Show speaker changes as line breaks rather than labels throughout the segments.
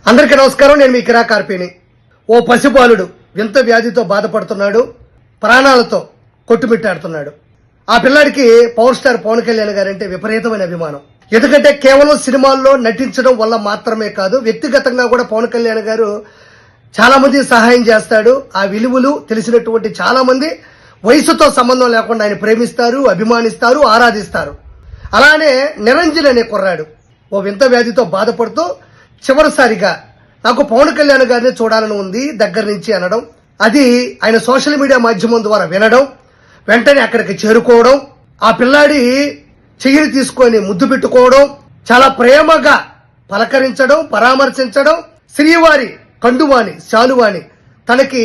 అందరికీ నమస్కారం. నేను మీ కిరా కార్పేని. ఓ పసిబాలుడు వింత వ్యాధితో బాధపడుతున్నాడు, ప్రాణాలతో కొట్టుమిట్టాడుతున్నాడు. ఆ పిల్లాడికి పవర్ స్టార్ పవన్ కళ్యాణ్ గారంటే విపరీతమైన అభిమానం. ఎందుకంటే కేవలం సినిమాల్లో నటించడం వల్ల మాత్రమే కాదు, వ్యక్తిగతంగా కూడా పవన్ కళ్యాణ్ గారు చాలా మంది సహాయం చేస్తాడు. ఆ విలువలు తెలిసినటువంటి చాలా మంది వయసుతో సంబంధం లేకుండా ఆయన ప్రేమిస్తారు, అభిమానిస్తారు, ఆరాధిస్తారు. అలానే నిరంజన్ అనే కుర్రాడు ఓ వింత వ్యాధితో బాధపడుతూ చివరిసారిగా నాకు పవన్ కళ్యాణ్ గారిని చూడాలని ఉంది దగ్గర నుంచి అనడం, అది ఆయన సోషల్ మీడియా మాధ్యమం ద్వారా వినడం, వెంటనే అక్కడికి చేరుకోవడం, ఆ పిల్లాడి చెయ్యిని తీసుకొని ముద్దు పెట్టుకోవడం, చాలా ప్రేమగా పలకరించడం, పరామర్శించడం, శ్రీవారి కండువాని శాలువాని తనకి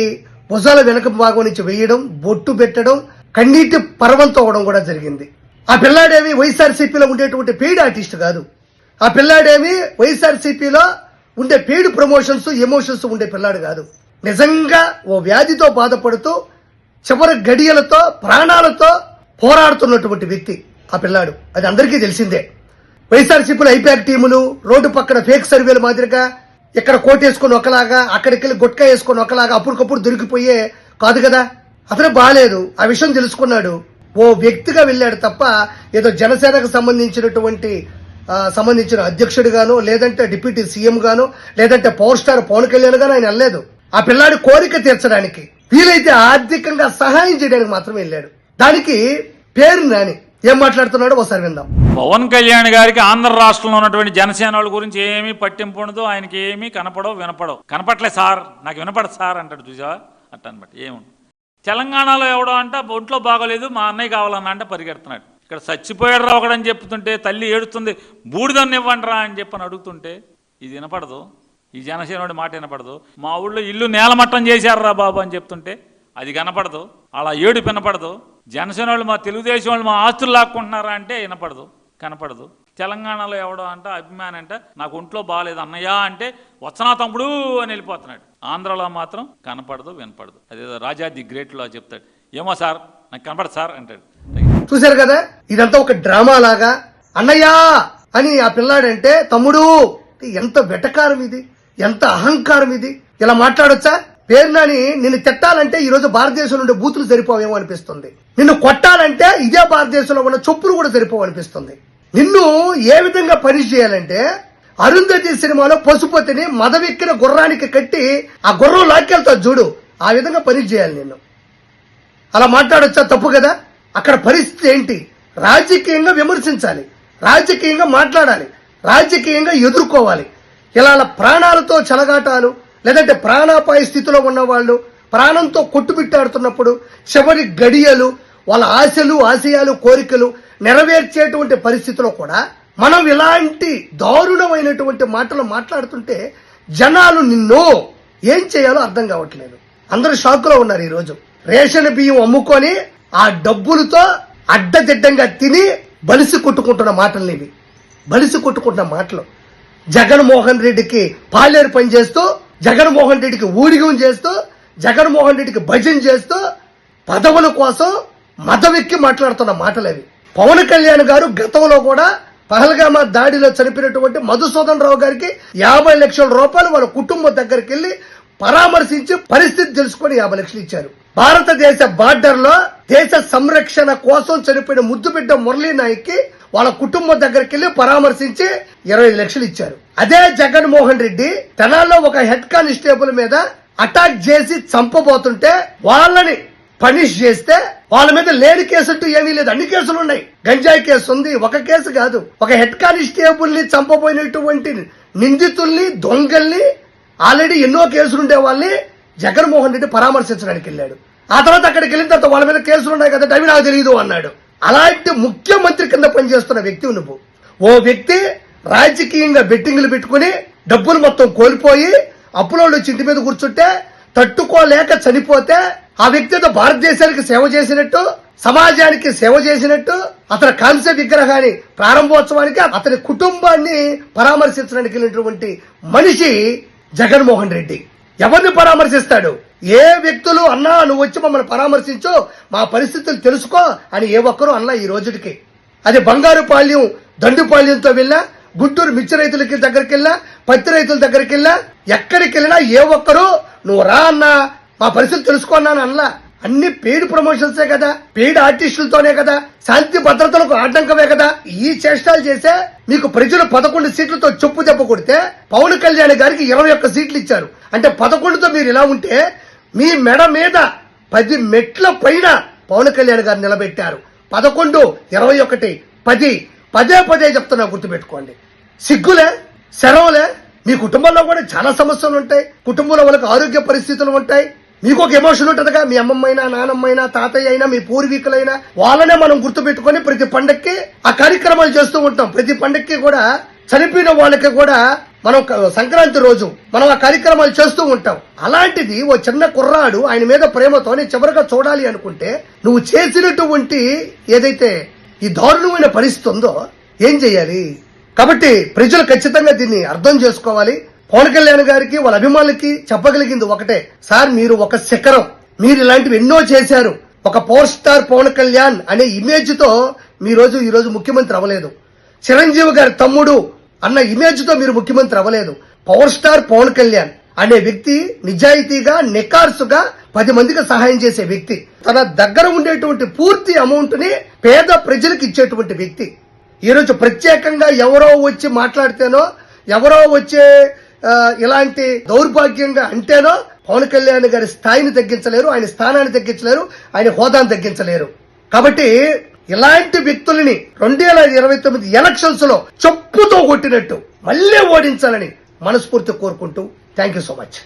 భుజాల వెనక భాగం నుంచి వేయడం, బొట్టు పెట్టడం, కన్నీటి పర్వంతో అవడం కూడా జరిగింది. ఆ పిల్లాడేమి వైఎస్ఆర్సీపీలో ఉండేటువంటి పెయిడ్ ఆర్టిస్ట్ కాదు. ఆ పిల్లాడేమి వైఎస్ఆర్సీపీలో ఉండే పెయిడ్ ప్రమోషన్స్, ఎమోషన్స్ ఉండే పిల్లాడు కాదు. నిజంగా ఓ వ్యాధితో బాధపడుతూ చివరి గడియలతో ప్రాణాలతో పోరాడుతున్నటువంటి వ్యక్తి ఆ పిల్లాడు. అది అందరికీ తెలిసిందే. వైఎస్ఆర్సీపీలో ఐపాక్ టీములు రోడ్డు పక్కన ఫేక్ సర్వేలు మాదిరిగా ఇక్కడ కోటేసుకుని ఒకలాగా, అక్కడికి వెళ్ళి గుట్కా వేసుకుని ఒకలాగా అప్పటికప్పుడు దొరికిపోయే కాదు కదా. అతను బాగాలేదు, ఆ విషయం తెలుసుకున్నాడు, ఓ వ్యక్తిగా వెళ్ళాడు తప్ప ఏదో జనసేనకు సంబంధించిన అధ్యక్షుడు గాను, లేదంటే డిప్యూటీ సీఎం గాను, లేదంటే పవర్ స్టార్ పవన్ కళ్యాణ్ గాను ఆయన వెళ్ళలేదు. ఆ పిల్లాడి కోరిక తీర్చడానికి, వీలైతే ఆర్థికంగా సహాయం చేయడానికి మాత్రమే వెళ్ళాడు. దానికి పేరు నాని ఏం మాట్లాడుతున్నాడో ఒకసారి విందాం.
పవన్ కళ్యాణ్ గారికి ఆంధ్ర రాష్ట్రంలో ఉన్నటువంటి జనసేన వాళ్ళ గురించి ఏమీ పట్టింపు ఉండదు, ఆయనకి ఏమీ కనపడవు వినపడవు. కనపట్లే సార్, నాకు వినపడదు సార్ అంటాడు. చూసావా అట్ట అనమాట. ఏముంది తెలంగాణలో ఎవడో అంట ఒంట్లో బాగోలేదు, మా అన్నయ్య కావాలన్నా అంటే పరిగెడుతున్నాడు. ఇక్కడ చచ్చిపోయాడు రా ఒకడని చెప్తుంటే తల్లి ఏడుస్తుంది, బూడిదన్ని ఇవ్వండి రా అని చెప్పని అడుగుతుంటే ఇది వినపడదు. ఈ జనసేనుడి మాట వినపడదు. మా ఊళ్ళో ఇల్లు నేలమట్టం చేశారు రా బాబు అని చెప్తుంటే అది కనపడదు. అలా ఏడు వినపడదు. జనసేన వాళ్ళు మా తెలుగుదేశం వాళ్ళు మా ఆస్తులు లాక్కుంటున్నారా అంటే వినపడదు, కనపడదు. తెలంగాణలో ఎవడో అంట అభిమాని అంట నాకు ఒంట్లో బాగాలేదు అన్నయ్య అంటే వచ్చనా తమ్ముడు అని వెళ్ళిపోతున్నాడు. ఆంధ్రలో మాత్రం కనపడదు, వినపడదు. అదేదో రాజా ది గ్రేట్లో చెప్తాడు, ఏమో సార్ నాకు కనపడదు సార్ అంటాడు.
చూశారు కదా, ఇదంతా ఒక డ్రామా లాగా. అన్నయ్యా అని ఆ పిల్లాడంటే తమ్ముడు, ఎంత వెటకారం ఇది, ఎంత అహంకారం ఇది. ఇలా మాట్లాడొచ్చా? పేరునాని నిన్ను తిట్టాలంటే ఈ రోజు భారతదేశంలో ఉండే బూతులు సరిపోవేమో అనిపిస్తుంది. నిన్ను కొట్టాలంటే ఇదే భారతదేశంలో ఉన్న చొప్పులు కూడా సరిపోవనిపిస్తుంది. నిన్ను ఏ విధంగా పని చేయాలంటే అరుంధతి సినిమాలో పశుపతిని మదవెక్కిన గుర్రానికి కట్టి ఆ గుర్రం లాక్కెళ్తా చూడు, ఆ విధంగా పని చేయాలి నిన్ను. అలా మాట్లాడొచ్చా? తప్పు కదా. అక్కడ పరిస్థితి ఏంటి? రాజకీయంగా విమర్శించాలి, రాజకీయంగా మాట్లాడాలి, రాజకీయంగా ఎదుర్కోవాలి. ఇలా ప్రాణాలతో చెలగాటాలు, లేదంటే ప్రాణాపాయ స్థితిలో ఉన్న వాళ్ళు ప్రాణంతో కొట్టుబిట్టాడుతున్నప్పుడు చివరి గడియలు, వాళ్ళ ఆశలు, ఆశయాలు, కోరికలు నెరవేర్చేటువంటి పరిస్థితిలో కూడా మనం ఇలాంటి దారుణమైనటువంటి మాటలు మాట్లాడుతుంటే జనాలు నిన్ను ఏం చేయాలో అర్థం కావట్లేదు. అందరూ షాకులో ఉన్నారు. ఈరోజు రేషన్ బియ్యం అమ్ముకొని ఆ డబ్బులతో అడ్డదిడ్డంగా తిని బలిసి కొట్టుకుంటున్న మాటలు ఇవి. బలిసి కొట్టుకుంటున్న మాటలు. జగన్మోహన్ రెడ్డికి పాలేరు పని చేస్తూ, జగన్మోహన్ రెడ్డికి ఊడిగం చేస్తూ, జగన్మోహన్ రెడ్డికి భజన చేస్తూ పదవుల కోసం మదవెక్కి మాట్లాడుతున్న మాటలు అవి. పవన్ కళ్యాణ్ గారు గతంలో కూడా పహల్గామా దాడిలో చనిపోయినటువంటి మధుసూదన్ రావు గారికి 50 లక్షల రూపాయలు వాళ్ళ కుటుంబం దగ్గరికి వెళ్లి పరామర్శించి పరిస్థితి తెలుసుకుని 50 లక్షలు ఇచ్చారు. భారతదేశ బార్డర్ లో దేశ సంరక్షణ కోసం చనిపోయిన ముద్దుబిడ్డ మురళీ నాయక్ కి వాళ్ళ కుటుంబం దగ్గరికి వెళ్లి పరామర్శించి 25 లక్షలు ఇచ్చారు. అదే జగన్మోహన్ రెడ్డి తెనాల్లో ఒక హెడ్ కానిస్టేబుల్ మీద అటాక్ చేసి చంపబోతుంటే వాళ్ళని పనిష్ చేస్తే వాళ్ళ మీద లేని కేసుంటూ ఏమీ లేదు, అన్ని కేసులు ఉన్నాయి. గంజాయి కేసు ఉంది, ఒక కేసు కాదు. ఒక హెడ్ కానిస్టేబుల్ ని చంపబోయినటువంటి నిందితుల్ని, దొంగల్ని, ఆల్రెడీ ఎన్నో కేసులు ఉండే వాళ్ళని జగన్మోహన్ రెడ్డి పరామర్శించడానికి వెళ్ళాడు. ఆ తర్వాత అక్కడికి వెళ్ళిన తర్వాత వాళ్ళ మీద కేసులు ఉన్నాయి కదా, అవి నాకు తెలియదు అన్నాడు. అలాంటి ముఖ్యమంత్రి కింద పనిచేస్తున్న వ్యక్తి నువ్వు. ఓ వ్యక్తి రాజకీయంగా బెట్టింగ్లు పెట్టుకుని డబ్బులు మొత్తం కోల్పోయి అప్పులోళ్ళు వచ్చి ఇంటి మీద కూర్చుంటే తట్టుకోలేక చనిపోతే ఆ వ్యక్తి భారతదేశానికి సేవ చేసినట్టు, సమాజానికి సేవ చేసినట్టు, అతని కాంస్య విగ్రహాన్ని ప్రారంభోత్సవానికి అతని కుటుంబాన్ని పరామర్శించడానికి వెళ్ళినటువంటి మనిషి జగన్మోహన్ రెడ్డి. ఎవరిని పరామర్శిస్తాడు? ఏ వ్యక్తులు అన్నా నువ్వు వచ్చి మమ్మల్ని పరామర్శించు, మా పరిస్థితులు తెలుసుకో అని ఏ ఒక్కరూ అన్నా ఈ రోజుకి. అది బంగారుపాళ్యం, దండుపాళ్యంతో వెళ్ళా, గుంటూరు మిర్చి రైతులకి దగ్గరికి వెళ్ళా, పత్తి రైతుల దగ్గరికి వెళ్ళా, ఎక్కడికి వెళ్ళినా ఏ ఒక్కరు నువ్వు రా అన్నా మా పరిస్థితి తెలుసుకున్నాను అనలా. అన్ని పెయిడ్ ప్రమోషన్సే కదా, పెయిడ్ ఆర్టిస్టులతోనే కదా, శాంతి భద్రతలకు ఆటంకమే కదా. ఈ చేష్టాలు చేసే మీకు ప్రజలు 11 సీట్లతో చెప్పు దెబ్బ కొడితే పవన్ కళ్యాణ్ గారికి 21 సీట్లు ఇచ్చారు. అంటే 11తో మీరు ఇలా ఉంటే మీ మెడ మీద 10 మెట్ల పైన పవన్ కళ్యాణ్ గారు నిలబెట్టారు. 11, 21, 10 పదే చెప్తున్నా, గుర్తుపెట్టుకోండి. సిగ్గులే, సెలవులే. మీ కుటుంబంలో కూడా చాలా సమస్యలు ఉంటాయి, కుటుంబంలో వాళ్ళకి ఆరోగ్య పరిస్థితులు ఉంటాయి. మీకు ఒక ఎమోషన్ ఉంటుందిగా, మీ అమ్మమ్మైనా, నానమ్మైనా, తాతయ్య అయినా, మీ పూర్వీకులైనా వాళ్ళనే మనం గుర్తుపెట్టుకొని ప్రతి పండక్కి ఆ కార్యక్రమాలు చేస్తూ ఉంటాం. ప్రతి పండక్కి కూడా చనిపోయిన వాళ్ళకి కూడా మనం సంక్రాంతి రోజు మనం ఆ కార్యక్రమాలు చేస్తూ ఉంటాం. అలాంటిది ఓ చిన్న కుర్రాడు ఆయన మీద ప్రేమతో నేను చివరిగా చూడాలి అనుకుంటే నువ్వు చేసినటువంటి ఏదైతే ఈ దారుణమైన పరిస్థితి ఉందో ఏం చెయ్యాలి? కాబట్టి ప్రజలు ఖచ్చితంగా దీన్ని అర్థం చేసుకోవాలి. పవన్ కళ్యాణ్ గారికి వాళ్ళ అభిమానులకి చెప్పగలిగింది ఒకటే, సార్ మీరు ఒక శిఖరం, మీరు ఇలాంటివి ఎన్నో చేశారు. ఒక పవర్ స్టార్ పవన్ కళ్యాణ్ అనే ఇమేజ్ తో ఈ రోజు ముఖ్యమంత్రి అవ్వలేదు. చిరంజీవి గారి తమ్ముడు అన్న ఇమేజ్ తో మీరు ముఖ్యమంత్రి అవ్వలేదు. పవర్ స్టార్ పవన్ కళ్యాణ్ అనే వ్యక్తి నిజాయితీగా, నికార్సుగా 10 మందికి సహాయం చేసే వ్యక్తి. తన దగ్గర ఉండేటువంటి పూర్తి అమౌంట్ ని పేద ప్రజలకు ఇచ్చేటువంటి వ్యక్తి. ఈ రోజు ప్రత్యేకంగా ఎవరో వచ్చి మాట్లాడితేనో, ఎవరో వచ్చే ఇలాంటి దౌర్భాగ్యంగా అంటేనో పవన్ కళ్యాణ్ గారి స్థాయిని తగ్గించలేరు, ఆయన స్థానాన్ని తగ్గించలేరు, ఆయన హోదాను తగ్గించలేరు. కాబట్టి ఇలాంటి వ్యక్తులని 2029 ఎలక్షన్స్ లో చెప్పుతో కొట్టినట్టు మళ్లీ ఓడించాలని మనస్ఫూర్తి కోరుకుంటూ థ్యాంక్ యూ సో మచ్.